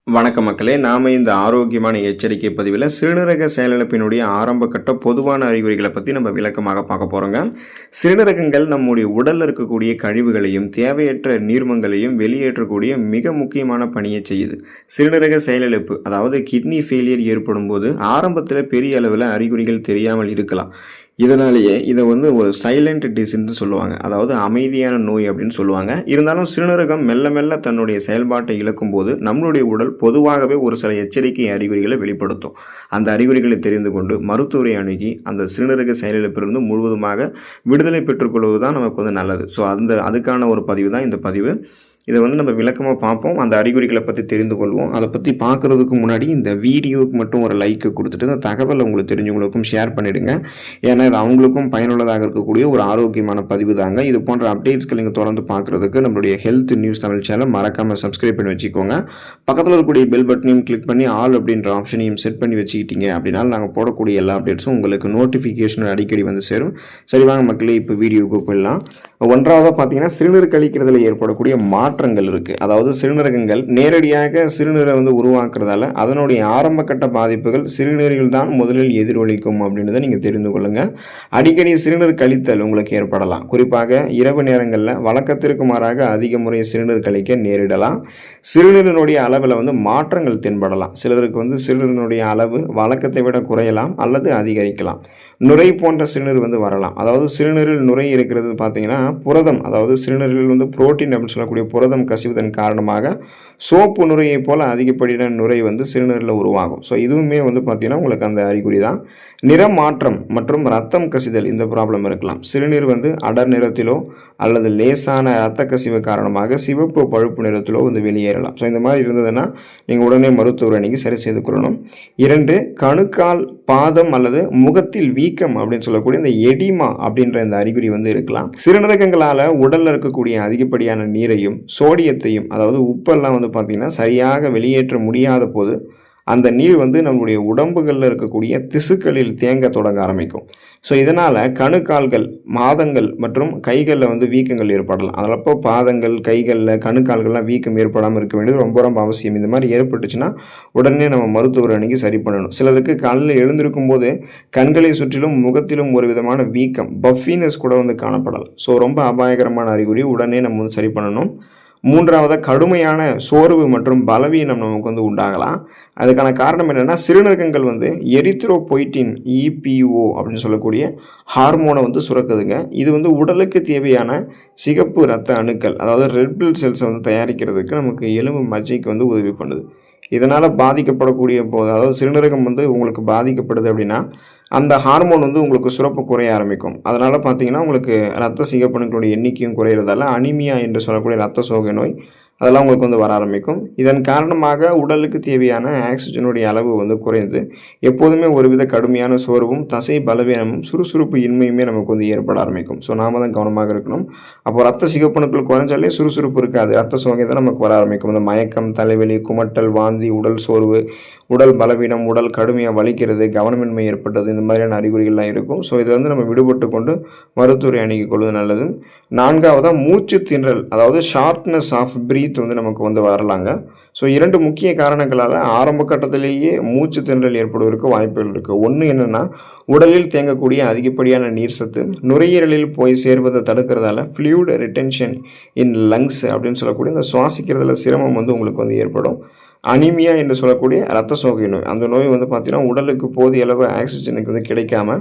வணக்கம் மக்களே, நாம இந்த ஆரோக்கியமான எச்சரிக்கை பதிவில் சிறுநீரக செயலிழப்பினுடைய ஆரம்ப கட்ட பொதுவான அறிகுறிகளை பற்றி நம்ம விளக்கமாக பார்க்க போகிறோங்க. சிறுநீரகங்கள் நம்முடைய உடலில் இருக்கக்கூடிய கழிவுகளையும் தேவையற்ற நீர்மங்களையும் வெளியேற்றக்கூடிய மிக முக்கியமான பணியை செய்யுது. சிறுநீரக செயலிழப்பு அதாவது கிட்னி ஃபெயிலியர் ஏற்படும் போது ஆரம்பத்தில் பெரிய அளவில் அறிகுறிகள் தெரியாமல் இருக்கலாம். இதனாலேயே இதை ஒரு சைலண்ட் டிசீஸ்ன்னு சொல்லுவாங்க, அதாவது அமைதியான நோய் அப்படின்னு சொல்லுவாங்க. இருந்தாலும் சிறுநீரகம் மெல்ல மெல்ல தன்னுடைய செயல்பாட்டை இழக்கும் போது நம்மளுடைய உடல் பொதுவாகவே ஒரு சில எச்சரிக்கை அறிகுறிகளை வெளிப்படுத்தும். அந்த அறிகுறிகளை தெரிந்து கொண்டு மருத்துவரை அணுகி அந்த சிறுநீரக செயலிழப்பிலிருந்து முழுவதுமாக விடுதலை பெற்றுக்கொள்வது தான் நமக்கு நல்லது. ஸோ அதுக்கான ஒரு பதிவு தான் இந்த பதிவு. இதை நம்ம விளக்கமாக பார்ப்போம், அந்த அறிகுறிகளை பற்றி தெரிந்து கொள்வோம். அதை பற்றி பார்க்குறதுக்கு முன்னாடி இந்த வீடியோவுக்கு மட்டும் ஒரு லைக்கு கொடுத்துட்டு இந்த தகவலை உங்களுக்கு தெரிஞ்சவங்களுக்கும் ஷேர் பண்ணிவிடுங்க. ஏன்னா இது அவங்களுக்கும் பயனுள்ளதாக இருக்கக்கூடிய ஒரு ஆரோக்கியமான பதிவு தாங்க. இது போன்ற அப்டேட்ஸ்கள் நீங்கள் தொடர்ந்து பார்க்குறதுக்கு நம்மளுடைய ஹெல்த் நியூஸ் தமிழ் சேனல் மறக்காமல் சப்ஸ்கிரைப் பண்ணி வச்சுக்கோங்க. பக்கத்தில் இருக்கக்கூடிய பெல் பட்டனையும் கிளிக் பண்ணி ஆல் அப்படின்ற ஆப்ஷனையும் செட் பண்ணி வச்சுக்கிட்டீங்க அப்படின்னா நாங்கள் போடக்கூடிய எல்லா அப்டேட்ஸும் உங்களுக்கு நோட்டிஃபிகேஷன் அடிக்கடி சேரும். சரி வாங்க மக்களே, இப்போ வீடியோவுக்கு போயிடலாம். ஒன்றாவதாக பார்த்தீங்கன்னா சிறுநீர் கழிக்கிறதுல ஏற்படக்கூடிய மாற்றங்கள் இருக்குது. அதாவது சிறுநீரகங்கள் நேரடியாக சிறுநீரை உருவாக்குறதால அதனுடைய ஆரம்ப கட்ட பாதிப்புகள் சிறுநீரில் தான் முதலில் எதிரொலிக்கும் அப்படின்றத நீங்கள் தெரிந்து கொள்ளுங்கள். அடிக்கடி சிறுநீர் கழித்தல் உங்களுக்கு ஏற்படலாம். குறிப்பாக இரவு நேரங்களில் வழக்கத்திற்கு மாறாக அதிக முறை சிறுநீர் கழிக்க நேரிடலாம். சிறுநீரினுடைய அளவில் மாற்றங்கள் தென்படலாம். சிலருக்கு சிறுநீரினுடைய அளவு வழக்கத்தை விட குறையலாம் அல்லது அதிகரிக்கலாம். நுரை போன்ற சிறுநீர் வரலாம். அதாவது சிறுநீரில் நுரை இருக்கிறது பார்த்தீங்கன்னா புரதம், அதாவது சிறுநீரில் புரோட்டீன் அப்படின்னு சொல்லக்கூடிய புரதம் கசிவதன் காரணமாக சோப்பு நுரையை போல் அதிகப்படியான நுரை சிறுநீரில் உருவாகும். ஸோ இதுவுமே பார்த்தீங்கன்னா உங்களுக்கு அந்த அறிகுறி தான். நிறம் மாற்றம் மற்றும் ரத்தம் கசிதல் இந்த ப்ராப்ளம் இருக்கலாம். சிறுநீர் அடர் நிறத்திலோ அல்லது லேசான ரத்த கசிவு காரணமாக சிவப்பு பழுப்பு நிறத்திலோ வெளியேறலாம். ஸோ இந்த மாதிரி இருந்ததுன்னா நீங்கள் உடனே மருத்துவரை அணுகி சரி செய்து கொள்ளணும். 2, கணுக்கால், பாதம் அல்லது முகத்தில் வீக்கம் அப்படின்னு சொல்லக்கூடிய இந்த எடிமா அப்படின்ற இந்த அறிகுறி இருக்கலாம். சிறுநீரகங்களால் உடலில் இருக்கக்கூடிய அதிகப்படியான நீரையும் சோடியத்தையும், அதாவது உப்பெல்லாம் பார்த்தீங்கன்னா சரியாக வெளியேற்ற முடியாத போது அந்த நீர் நம்மளுடைய உடம்புகளில் இருக்கக்கூடிய திசுக்களில் தேங்க தொடங்க ஆரம்பிக்கும். ஸோ இதனால் கணுக்கால்கள், மாதங்கள் மற்றும் கைகளில் வீக்கங்கள் ஏற்படலாம். அதனால் பாதங்கள், கைகளில், கணுக்கால்கள்லாம் வீக்கம் ஏற்படாமல் இருக்க வேண்டியது ரொம்ப ரொம்ப அவசியம். இந்த மாதிரி ஏற்பட்டுச்சுன்னா உடனே நம்ம மருத்துவர் அணுகி சரி பண்ணணும். சிலருக்கு காலையில் எழுந்திருக்கும் போது கண்களை சுற்றிலும் முகத்திலும் ஒரு விதமான வீக்கம், பஃபினஸ் கூட காணப்படலாம். ஸோ ரொம்ப அபாயகரமான அறிகுறி, உடனே நம்ம சரி பண்ணணும். 3வது, கடுமையான சோர்வு மற்றும் பலவீனம் நமக்கு உண்டாகலாம். அதுக்கான காரணம் என்னென்னா சிறுநீரகங்கள் எரித்ரோபொய்டின் EPO அப்படின்னு சொல்லக்கூடிய ஹார்மோனை சுரக்குதுங்க. இது உடலுக்கு தேவையான சிகப்பு இரத்த அணுக்கள், அதாவது ரெட் பிளட் செல்ஸை தயாரிக்கிறதுக்கு நமக்கு எலும்பு மஜ்ஜைக்கு உதவி பண்ணுது. இதனால் பாதிக்கப்படக்கூடிய போது, அதாவது சிறுநீரகம் உங்களுக்கு பாதிக்கப்படுது அப்படின்னா அந்த ஹார்மோன் உங்களுக்கு சுரப்பு குறைய ஆரம்பிக்கும். அதனால் பார்த்தீங்கன்னா உங்களுக்கு ரத்த சிகப்பணுக்களுடைய எண்ணிக்கையும் குறையிறதால அனிமியா என்று சொல்லக்கூடிய ரத்த சோகை நோய் அதெல்லாம் உங்களுக்கு வர ஆரம்பிக்கும். இதன் காரணமாக உடலுக்கு தேவையான ஆக்சிஜனுடைய அளவு குறைந்து எப்போதுமே ஒருவித கடுமையான சோர்வும் தசை பலவீனமும் சுறுசுறுப்பு இன்மையுமே நமக்கு ஏற்பட ஆரம்பிக்கும். ஸோ நாம தான் கவனமாக இருக்கணும். அப்போ ரத்த சிகப்பணுக்கள் குறைஞ்சாலே சுறுசுறுப்பு இருக்காது, ரத்த சோகை தான் நமக்கு வர ஆரம்பிக்கும். இந்த மயக்கம், தலைவலி, குமட்டல், வாந்தி, உடல் சோர்வு, உடல் பலவீனம், உடல் கடுமையாக வலிக்கிறது, கவனமின்மை ஏற்பட்டது, இந்த மாதிரியான அறிகுறிகள்லாம் இருக்கும். ஸோ இது நம்ம விடுபட்டு கொண்டு மருத்துவரை அணுகிக் கொள்வது நல்லது. 4வது, மூச்சு திணறல், அதாவது ஷார்ட்னஸ் ஆஃப் பிரீத் நமக்கு வரலாங்க. ஸோ 2 முக்கிய காரணங்களால் ஆரம்ப கட்டத்திலேயே மூச்சு திணறல் ஏற்படுவதற்கு வாய்ப்புகள் இருக்குது. ஒன்று என்னென்னா உடலில் தேங்கக்கூடிய அதிகப்படியான நீர் சத்து நுரையீரலில் போய் சேர்வதை தடுக்கிறதால ஃப்ளூயிட் ரிட்டென்ஷன் இன் லங்ஸ் அப்படின்னு சொல்லக்கூடிய இந்த சுவாசிக்கிறதுல சிரமம் உங்களுக்கு ஏற்படும். அனிமியா என்று சொல்லக்கூடிய ரத்த சோகை நோய், அந்த நோய் பார்த்தீங்கன்னா உடலுக்கு போதிய அளவு ஆக்சிஜனுக்கு கிடைக்காம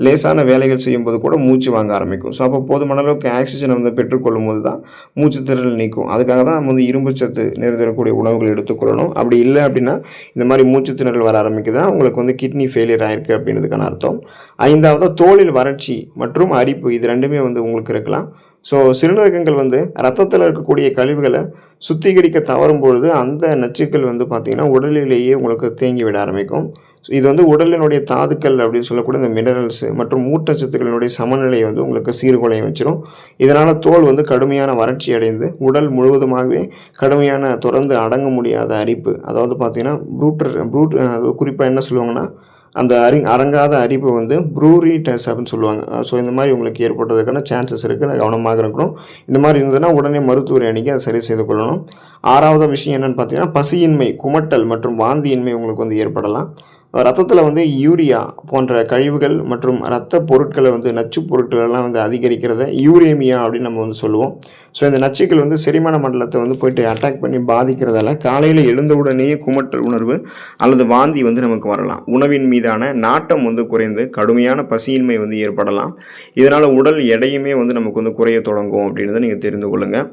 லேசான வேலைகள் செய்யும்போது கூட மூச்சு வாங்க ஆரம்பிக்கும். ஸோ அப்போ போதுமான அளவுக்கு ஆக்சிஜனை பெற்றுக்கொள்ளும் போது தான் மூச்சு திணறல் நீக்கும். அதுக்காக தான் நம்ம இரும்பு சத்து நிறைந்திருக்கக்கூடிய உணவுகள் எடுத்துக்கொள்ளணும். அப்படி இல்லை அப்படின்னா இந்த மாதிரி மூச்சு திணறல் வர ஆரம்பிக்குதுன்னா உங்களுக்கு கிட்னி ஃபெயிலியர் ஆயிருக்கு அப்படின்றதுக்கான அர்த்தம். 5வது, தோலில் வறட்சி மற்றும் அரிப்பு, இது ரெண்டுமே உங்களுக்கு இருக்கலாம். ஸோ சிறுநீரகங்கள் ரத்தத்தில் இருக்கக்கூடிய கழிவுகளை சுத்திகரிக்க தவறும் பொழுது அந்த நச்சுக்கள் பார்த்திங்கன்னா உடலிலேயே உங்களுக்கு தேங்கி விட ஆரம்பிக்கும். ஸோ இது உடலினுடைய தாதுக்கள் அப்படின்னு சொல்லக்கூடிய இந்த மினரல்ஸ் மற்றும் ஊட்டச்சத்துக்களினுடைய சமநிலையை உங்களுக்கு சீர்குலைய வச்சிடும். இதனால் தோல் கடுமையான வறட்சி அடைந்து உடல் முழுவதுமாகவே கடுமையான தொடர்ந்து அடங்க முடியாத அரிப்பு, அதாவது பார்த்திங்கன்னா குறிப்பாக என்ன சொல்லுவாங்கன்னா அந்த அடங்காத அரிப்பு வந்து ப்ரூரிடஸ் அப்படின்னு சொல்லுவாங்க. ஸோ இந்த மாதிரி உங்களுக்கு ஏற்படுறதுக்கான சான்சஸ் இருக்குது. கவனமாக இருக்கணும். இந்த மாதிரி இருந்ததுன்னா உடனே மருத்துவரை அணுகி அதை சரி செய்து கொள்ளணும். 6வது விஷயம் என்னென்னு பார்த்தீங்கன்னா, பசியின்மை, குமட்டல் மற்றும் வாந்தியின்மை உங்களுக்கு வந்து ஏற்படலாம். ரத்தத்தில் வந்து யூரியா போன்ற கழிவுகள் மற்றும் இரத்த பொருட்களை வந்து நச்சு பொருட்கள் எல்லாம் வந்து அதிகரிக்கிறத யூரேமியா அப்படின்னு நம்ம வந்து சொல்லுவோம். ஸோ இந்த நச்சுக்கள் வந்து செரிமான மண்டலத்தை வந்து போயிட்டு அட்டாக் பண்ணி பாதிக்கிறதால காலையில் எழுந்தவுடனேயே குமட்டல் உணர்வு அல்லது வாந்தி வந்து நமக்கு வரலாம். உணவின் மீதான நாட்டம் வந்து குறைந்து கடுமையான பசியின்மை வந்து ஏற்படலாம். இதனால் உடல் எடையுமே வந்து நமக்கு வந்து குறைய தொடங்கும் அப்படின்றத நீங்கள் தெரிந்து கொள்ளுங்கள்.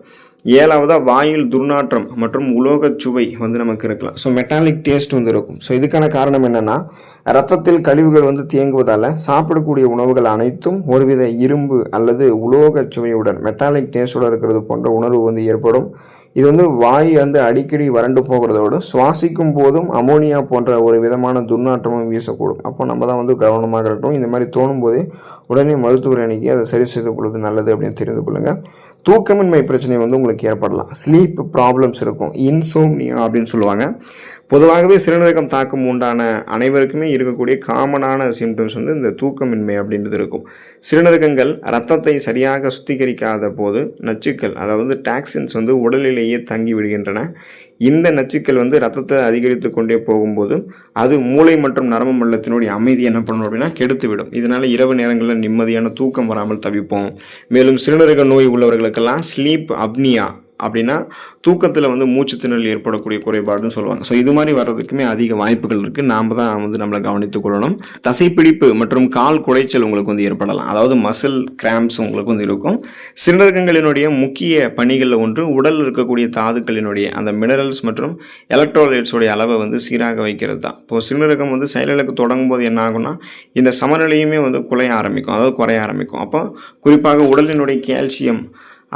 7வதாக வாயில் துர்நாற்றம் மற்றும் உலோகச் சுவை வந்து நமக்கு இருக்கலாம். ஸோ மெட்டாலிக் டேஸ்ட் வந்து இருக்கும். ஸோ இதுக்கான காரணம் என்னென்னா, ரத்தத்தில் கழிவுகள் வந்து தேங்குவதால் சாப்பிடக்கூடிய உணவுகள் அனைத்தும் ஒருவித இரும்பு அல்லது உலோகச் சுவையுடன் மெட்டாலிக் டேஸ்டோடு இருக்கிறது போன்ற உணர்வு வந்து ஏற்படும். இது வந்து வாய் வந்து அடிக்கடி வறண்டு போகிறதோடு சுவாசிக்கும் போதும் அமோனியா போன்ற ஒரு விதமான துர்நாற்றமும் வீசக்கூடும். அப்போ நம்ம தான் வந்து கவனமாக இருக்கட்டும். இந்த மாதிரி தோணும் போதே உடனே மருத்துவரை அணுகி அதை சரி செய்து கொள்வது நல்லது அப்படின்னு தெரிந்து கொள்ளுங்கள். தூக்கமின்மை பிரச்சனை வந்து உங்களுக்கு ஏற்படலாம். ஸ்லீப் ப்ராப்ளம்ஸ் இருக்கும். இன்சோம்னியா அப்படின்னு சொல்லுவாங்க. பொதுவாகவே சிறுநீரகம் தாக்கம் உண்டான அனைவருக்குமே இருக்கக்கூடிய காமனான சிம்டம்ஸ் வந்து இந்த தூக்கமின்மை அப்படின்றது இருக்கும். சிறுநீரகங்கள் ரத்தத்தை சரியாக சுத்திகரிக்காத போது நச்சுக்கள், அதாவது டாக்சின்ஸ் வந்து உடலிலேயே தங்கி விடுகின்றன. இந்த நச்சுக்கள் வந்து ரத்தத்தை அதிகரித்து கொண்டே போகும்போது அது மூளை மற்றும் நரம்பு மண்டலத்தினுடைய அமைதி என்ன பண்ணணும் அப்படின்னா கெடுத்துவிடும். இதனால் இரவு நேரங்களில் நிம்மதியான தூக்கம் வராமல் தவிப்போம். மேலும் சிறுநீரக நோய் உள்ளவர்களுக்கெல்லாம் ஸ்லீப் அப்னியா அப்படின்னா தூக்கத்தில் வந்து மூச்சு திணறல் ஏற்படக்கூடிய குறைபாடுன்னு சொல்லுவாங்க. ஸோ இது மாதிரி வர்றதுக்குமே அதிக வாய்ப்புகள் இருக்குது. நாம் தான் வந்து நம்மளை கவனித்துக் கொள்ளணும். தசைப்பிடிப்பு மற்றும் கால் குடைச்சல் உங்களுக்கு வந்து ஏற்படலாம். அதாவது மசில் கிராம்ப்ஸ் உங்களுக்கு வந்து இருக்கும். சிறுநீரகங்களினுடைய முக்கிய பணிகளில் ஒன்று உடலில் இருக்கக்கூடிய தாதுக்களினுடைய அந்த மினரல்ஸ் மற்றும் எலக்ட்ரோலைட்ஸோடைய அளவை வந்து சீராக வைக்கிறது தான். இப்போது சிறுநீரகம் வந்து செயலிழக்க தொடங்கும் போது என்ன ஆகும்னா இந்த சமநிலையுமே வந்து குறைய ஆரம்பிக்கும். அப்போ குறிப்பாக உடலினுடைய கால்சியம்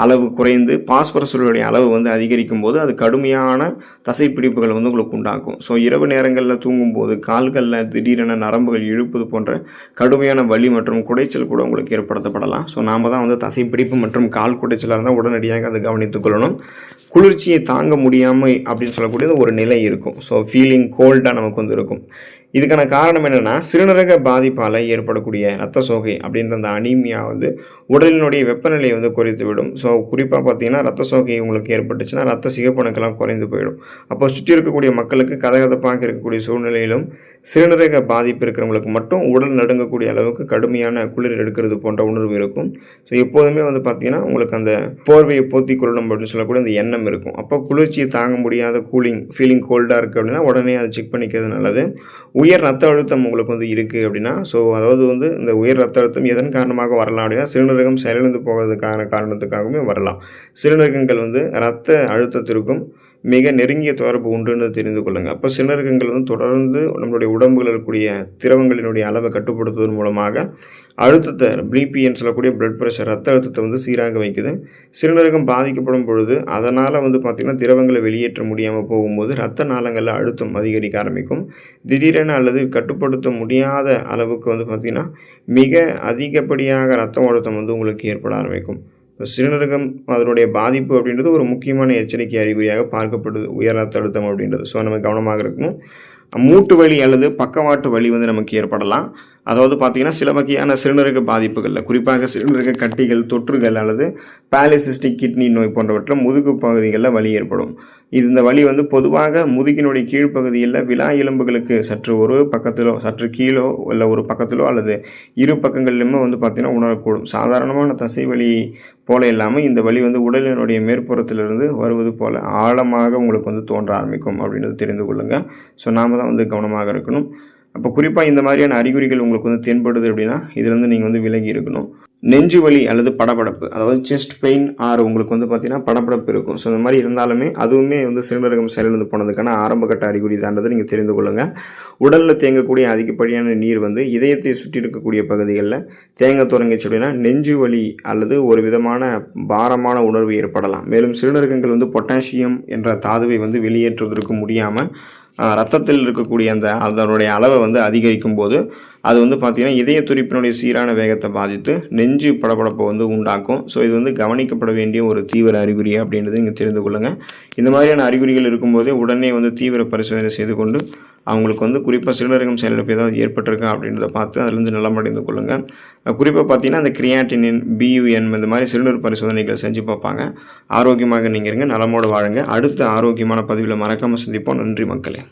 அளவு குறைந்து பாஸ்பரஸுடைய அளவு வந்து அதிகரிக்கும் போது அது கடுமையான தசைப்பிடிப்புகள் வந்து உங்களுக்கு உண்டாக்கும். ஸோ இரவு நேரங்களில் தூங்கும்போது கால்களில் திடீரென நரம்புகள் இழுப்பது போன்ற கடுமையான வலி மற்றும் குடைச்சல் கூட உங்களுக்கு ஏற்படுத்தப்படலாம். ஸோ நாம் தான் வந்து தசைப்பிடிப்பு மற்றும் கால் குடைச்சலாக இருந்தால் உடனடியாக அதை கவனித்துக் கொள்ளணும். குளிர்ச்சியை தாங்க முடியாமல் அப்படின்னு சொல்லக்கூடியது ஒரு நிலை இருக்கும். ஸோ ஃபீலிங் கோல்டாக நமக்கு வந்து இருக்கும். இதுக்கான காரணம் என்னென்னா, சிறுநீரக பாதிப்பால் ஏற்படக்கூடிய இரத்த சோகை அப்படின்ற அந்த அனீமியா வந்து உடலினுடைய வெப்பநிலையை வந்து குறைத்து விடும். ஸோ குறிப்பாக பார்த்தீங்கன்னா இரத்த சோகை உங்களுக்கு ஏற்பட்டுச்சுன்னா ரத்த சிகப்பணுக்கெல்லாம் குறைந்து போயிடும். அப்போ சுற்றி இருக்கக்கூடிய மக்களுக்கு கதகதப்பாக இருக்கக்கூடிய சூழ்நிலையிலும் சிறுநீரக பாதிப்பு இருக்கிறவங்களுக்கு மட்டும் உடல் நடுங்கக்கூடிய அளவுக்கு கடுமையான குளிர் எடுக்கிறது போன்ற உணர்வு இருக்கும். ஸோ எப்போதுமே வந்து பார்த்தீங்கன்னா உங்களுக்கு அந்த போர்வையை போத்தி கொள்ளணும் அப்படின்னு சொல்லக்கூடிய அந்த எண்ணம் இருக்கும். அப்போ குளிர்ச்சியை தாங்க முடியாத ஃபீலிங் கோல்டாக இருக்குது அப்படின்னா உடனே அதை செக் பண்ணிக்கிறது நல்லது. உயர் ரத்த அழுத்தம் உங்களுக்கு வந்து இருக்குது அப்படின்னா, ஸோ அதாவது வந்து இந்த உயர் ரத்த அழுத்தம் எதன் காரணமாக வரலாம் அப்படின்னா சிறுநீரகம் செயலிழந்து போகிறதுக்கான காரணத்துக்காகவே வரலாம். சிறுநீரகங்கள் வந்து இரத்த அழுத்தத்திற்கும் மிக நெருங்கிய தொடர்பு உண்டுன்னு தெரிந்து கொள்ளுங்கள். அப்போ சிறுநீரகங்கள் வந்து தொடர்ந்து நம்மளுடைய உடம்புகளில் இருக்கக்கூடிய திரவங்களினுடைய அளவை கட்டுப்படுத்துவதன் மூலமாக அழுத்தத்தை பிபின்னு சொல்லக்கூடிய பிளட் ப்ரெஷர் ரத்த அழுத்தத்தை வந்து சீராக வைக்குது. சிறுநீரகம் பாதிக்கப்படும் பொழுது அதனால் வந்து பார்த்திங்கன்னா திரவங்களை வெளியேற்ற முடியாமல் போகும்போது இரத்த நாளங்களில் அழுத்தம் அதிகரிக்க ஆரம்பிக்கும். திடீரென அல்லது கட்டுப்படுத்த முடியாத அளவுக்கு வந்து பார்த்திங்கன்னா மிக அதிகப்படியாக இரத்த அழுத்தம் வந்து உங்களுக்கு ஏற்பட ஆரம்பிக்கும். சிறுநீரகம் அதனுடைய பாதிப்பு அப்படின்றது ஒரு முக்கியமான எச்சரிக்கை அறிகுறியாக பார்க்கப்படுது உயர் ரத்த அழுத்தம் அப்படின்றது. ஸோ நம்ம கவனமாக இருக்கணும். மூட்டு வலி அல்லது பக்கவாட்டு வலி வந்து நமக்கு ஏற்படலாம். அதாவது பார்த்திங்கன்னா சில வகையான சிறுநீரக பாதிப்புகளில் குறிப்பாக சிறுநீரக கட்டிகள், தொற்றுகள் அல்லது பாலிசிஸ்டிக் கிட்னி நோய் போன்றவற்றில் முதுகு பகுதிகளில் வலி ஏற்படும். இந்த வலி வந்து பொதுவாக முதுகினுடைய கீழ்ப்பகுதியில் விலா எலும்புகளுக்கு சற்று ஒரு பக்கத்திலோ சற்று கீழோ இல்லை ஒரு பக்கத்திலோ அல்லது இரு பக்கங்களிலுமே வந்து பார்த்திங்கன்னா உணரக்கூடும். சாதாரணமான தசை வலி போல இல்லாமல் இந்த வலி வந்து உடலினுடைய மேற்புறத்திலிருந்து வருவது போல் ஆழமாக உங்களுக்கு வந்து தோன்ற ஆரம்பிக்கும் அப்படின்றது தெரிந்து கொள்ளுங்கள். ஸோ நாம் தான் வந்து கவனமாக இருக்கணும். அப்போ குறிப்பாக இந்த மாதிரியான அறிகுறிகள் உங்களுக்கு வந்து தென்படுது அப்படின்னா இதுலேருந்து நீங்கள் வந்து விலகி இருக்கணும். நெஞ்சு வலி அல்லது படபடப்பு, அதாவது செஸ்ட் பெயின் உங்களுக்கு வந்து பார்த்தீங்கன்னா படபடப்பு இருக்கும். ஸோ இந்த மாதிரி இருந்தாலுமே அதுவுமே வந்து சிறுநீரகம் செயலிழந்து போனதுக்கான ஆரம்பகட்ட அறிகுறி தான்றதை நீங்கள் தெரிந்து கொள்ளுங்கள். உடலில் தேங்கக்கூடிய அதிகப்படியான நீர் வந்து இதயத்தை சுற்றி இருக்கக்கூடிய பகுதிகளில் தேங்க தொடங்கிச்சு அப்படின்னா நெஞ்சு வலி அல்லது ஒரு விதமான பாரமான உணர்வு ஏற்படலாம். மேலும் சிறுநீரகங்கள் வந்து பொட்டாசியம் என்ற தாதுவை வந்து வெளியேற்றுவதற்கு முடியாமல் ரத்தத்தில் இருக்கக்கூடிய அதனுடைய அளவை வந்து அதிகரிக்கும் போது அது வந்து பார்த்திங்கன்னா இதய துடிப்பினுடைய சீரான வேகத்தை பாதித்து நெஞ்சு படபடப்பை வந்து உண்டாக்கும். ஸோ இது வந்து கவனிக்கப்பட வேண்டிய ஒரு தீவிர அறிகுறி அப்படின்றது நீங்கள் தெரிந்து கொள்ளுங்கள். இந்த மாதிரியான அறிகுறிகள் இருக்கும்போதே உடனே வந்து தீவிர பரிசோதனை செய்து கொண்டு அவங்களுக்கு வந்து குறிப்பாக சிறுநீரகம் செயலிழப்பு ஏதாவது ஏற்பட்டிருக்கா அப்படின்றத பார்த்து அதிலிருந்து நலமடைந்து கொள்ளுங்கள். குறிப்பாக பார்த்தீங்கன்னா அந்த கிரியாட்டினின், பியூஎன் இந்த மாதிரி சிறுநீர் பரிசோதனைகள் செஞ்சு பார்ப்பாங்க. ஆரோக்கியமாக நீங்கள் இருங்க, நலமோடு வாழுங்க. அடுத்த ஆரோக்கியமான பதிவில் மறக்காமல் சந்திப்போம். நன்றி மக்களே.